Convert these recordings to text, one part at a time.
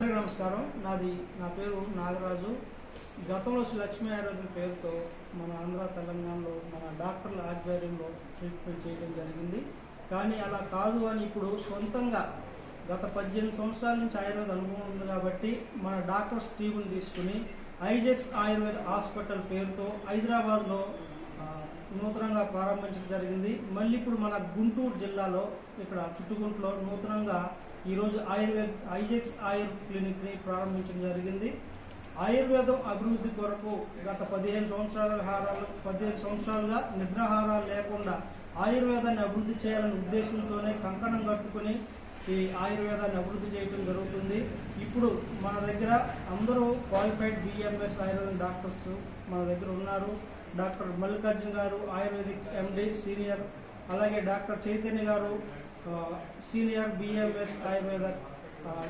అందరికీ నమస్కారం. నా పేరు నాగరాజు. గతంలో లక్ష్మీ ఆయుర్వేదం పేరుతో మన ఆంధ్ర తెలంగాణలో మన డాక్టర్ల ఆధ్వర్యంలో ట్రీట్మెంట్ చేయడం జరిగింది. కానీ అలా కాదు అని ఇప్పుడు సొంతంగా గత 18 సంవత్సరాల నుంచి ఆయుర్వేద అనుభవం ఉంది కాబట్టి మన డాక్టర్స్ టీముని తీసుకుని ఐజెక్స్ ఆయుర్వేద హాస్పిటల్ పేరుతో హైదరాబాద్లో నూతనంగా ప్రారంభించడం జరిగింది. మళ్ళీ ఇప్పుడు మన గుంటూరు జిల్లాలో ఇక్కడ చుట్టుగుంటలో నూతనంగా ఈరోజు ఐజెక్స్ ఆయుర్ క్లినిక్ని ప్రారంభించడం జరిగింది. ఆయుర్వేదం అభివృద్ధి కొరకు గత 15 సంవత్సరాలుగా నిద్రాహారాలు లేకుండా ఆయుర్వేదాన్ని అభివృద్ధి చేయాలనే ఉద్దేశంతోనే కంకణం కట్టుకుని ఈ ఆయుర్వేదాన్ని అభివృద్ధి చేయడం జరుగుతుంది. ఇప్పుడు మన దగ్గర అందరూ క్వాలిఫైడ్ బిఎంఎస్ ఆయుర్వేదం డాక్టర్స్ మన దగ్గర ఉన్నారు. డాక్టర్ మల్లికార్జున గారు ఆయుర్వేదిక్ ఎండి సీనియర్, అలాగే డాక్టర్ చైతన్య గారు సీనియర్ బిఎంఎస్ ఆయుర్వేద,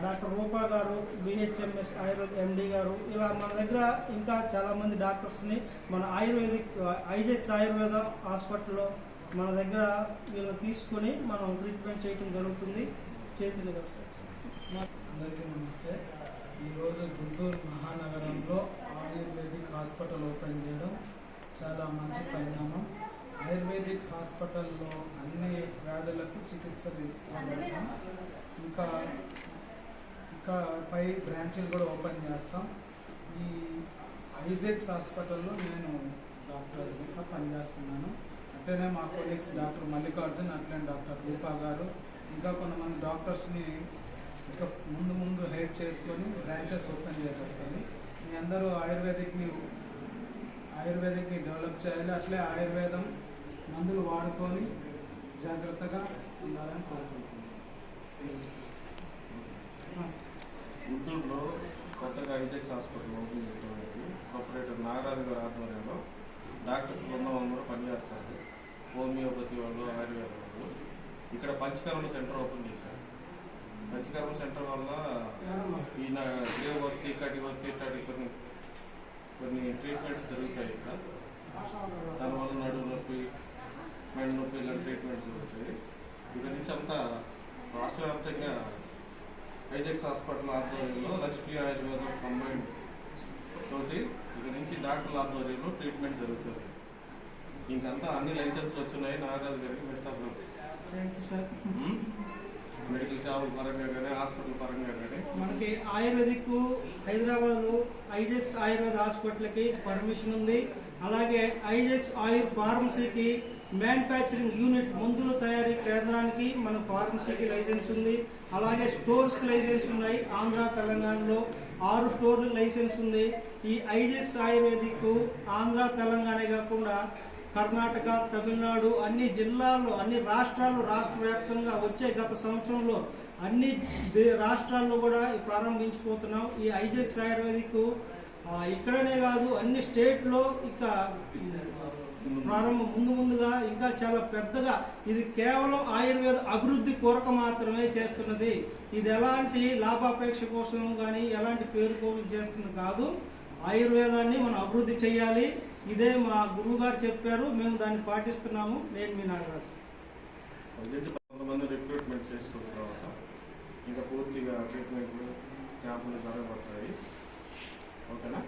డాక్టర్ రూపా గారు బిహెచ్ఎంఎస్ ఆయుర్వేద ఎండి గారు, ఇలా మన దగ్గర ఇంకా చాలామంది డాక్టర్స్ని మన ఐజెక్స్ ఆయుర్వేద హాస్పిటల్లో మన దగ్గర వీళ్ళని తీసుకొని మనం ట్రీట్మెంట్ చేయడం జరుగుతుంది. చైతన్య గారు. అందరికీ నమస్తే. ఈరోజు గుంటూరు మహానగరంలో ఆయుర్వేదిక్ హాస్పిటల్ ఓపెన్ చేయడం చాలా మంచి పరిణామం. ఆయుర్వేదిక్ హాస్పిటల్లో అన్ని వ్యాధులకు చికిత్సలు ఇవ్వబడతాం. ఇంకా పై బ్రాంచీలు కూడా ఓపెన్ చేస్తాం. ఈ ఐజెక్స్ హాస్పిటల్లో నేను డాక్టర్గా పనిచేస్తున్నాను. అట్లనే మా కొలీగ్స్ డాక్టర్ మల్లికార్జున్, అట్లనే డాక్టర్ రూపా గారు, ఇంకా కొంతమంది డాక్టర్స్ని ఇంకా ముందు హెయిర్ చేసుకొని బ్రాంచెస్ ఓపెన్ చేయబడతాయి. మీ అందరూ ఆయుర్వేదిక్ని డెవలప్ చేయాలి. అట్లే ఆయుర్వేదం మందులు వాడుకొని జాగ్రత్తగా ఉండాలని కోరుకుంటున్నాను. గుంటూరులో కొత్తగా ఐజెక్స్ హాస్పిటల్ ఓపెన్ చేయడానికి ప్రొపరేటర్ నాగరాజు గారి ఆధ్వర్యంలో డాక్టర్స్ బృందం అందరూ పనిచేస్తారు. హోమియోపతి వాళ్ళు, ఆయుర్వేద వాళ్ళు. ఇక్కడ పంచకర్మ సెంటర్ ఓపెన్ చేశారు. పంచకర్మ సెంటర్ వల్ల ఈయన ఏ వస్తే ఇక్కడి వస్తే ఇట్లాంటి కొన్ని ట్రీట్మెంట్స్ జరుగుతాయి. ఇక్కడ దానివల్ల నడుము నొప్పి, మెండు నొప్పి ఇలాంటి ట్రీట్మెంట్స్ జరుగుతాయి. ఇక్కడ నుంచి అంతా రాష్ట్ర వ్యాప్తంగా ఐజెక్స్ హాస్పిటల్ ఆధ్వర్యంలో లక్ష్మీ ఆయుర్వేదం కంబైన్ తోటి ఇక్కడ నుంచి డాక్టర్ల ఆధ్వర్యంలో ట్రీట్మెంట్ జరుగుతుంది. ఇంకంతా అన్ని లైసెన్స్లు వచ్చున్నాయి. నాగరాజు గారికి మెస్తాం సార్. మెడికల్ షాపుల పరంగా కానీ హాస్పిటల్ పరంగా కానీ మనకి ఆయుర్వేదిక్ హైదరాబాద్లో ఐజెక్స్ ఆయుర్వేద హాస్పిటల్కి పర్మిషన్ ఉంది. అలాగే ఐజెక్స్ ఆయుర్ ఫార్మసీకి మ్యానుఫ్యాక్చరింగ్ యూనిట్ మందుల తయారీ కేంద్రానికి మన ఫార్మసీకి లైసెన్స్ ఉంది. అలాగే స్టోర్స్కి లైసెన్స్ ఉన్నాయి. ఆంధ్ర తెలంగాణలో 6 స్టోర్లకు లైసెన్స్ ఉంది. ఈ ఐజెక్స్ ఆయుర్వేదిక్ ఆంధ్ర తెలంగాణ కాకుండా కర్ణాటక, తమిళనాడు అన్ని జిల్లాల్లో, అన్ని రాష్ట్రాల్లో, రాష్ట్ర వ్యాప్తంగా వచ్చే గత సంవత్సరంలో అన్ని రాష్ట్రాల్లో కూడా ప్రారంభించిపోతున్నాం. ఈ ఐజెక్స్ ఆయుర్వేదిక్ ఇక్కడనే కాదు అన్ని స్టేట్లో ఇక ప్రారంభం ముందుగా ఇంకా చాలా పెద్దగా ఇది కేవలం ఆయుర్వేద అభివృద్ధి కొరకు మాత్రమే చేస్తున్నది. ఇది ఎలాంటి లాభాపేక్ష కోసం కానీ ఎలాంటి పేరు కోసం చేస్తుంది కాదు. ఆయుర్వేదాన్ని మనం అభివృద్ధి చేయాలి. ఇదే మా గురువు గారు చెప్పారు, మేము దాన్ని పాటిస్తున్నాము. నేను మీ నాగరాజు. కొంతమంది రిక్రూట్మెంట్ చేసుకున్న తర్వాత ఇంకా పూర్తిగా ట్రీట్మెంట్ క్యాంపులు జరగబడతాయి. ఓకేనా?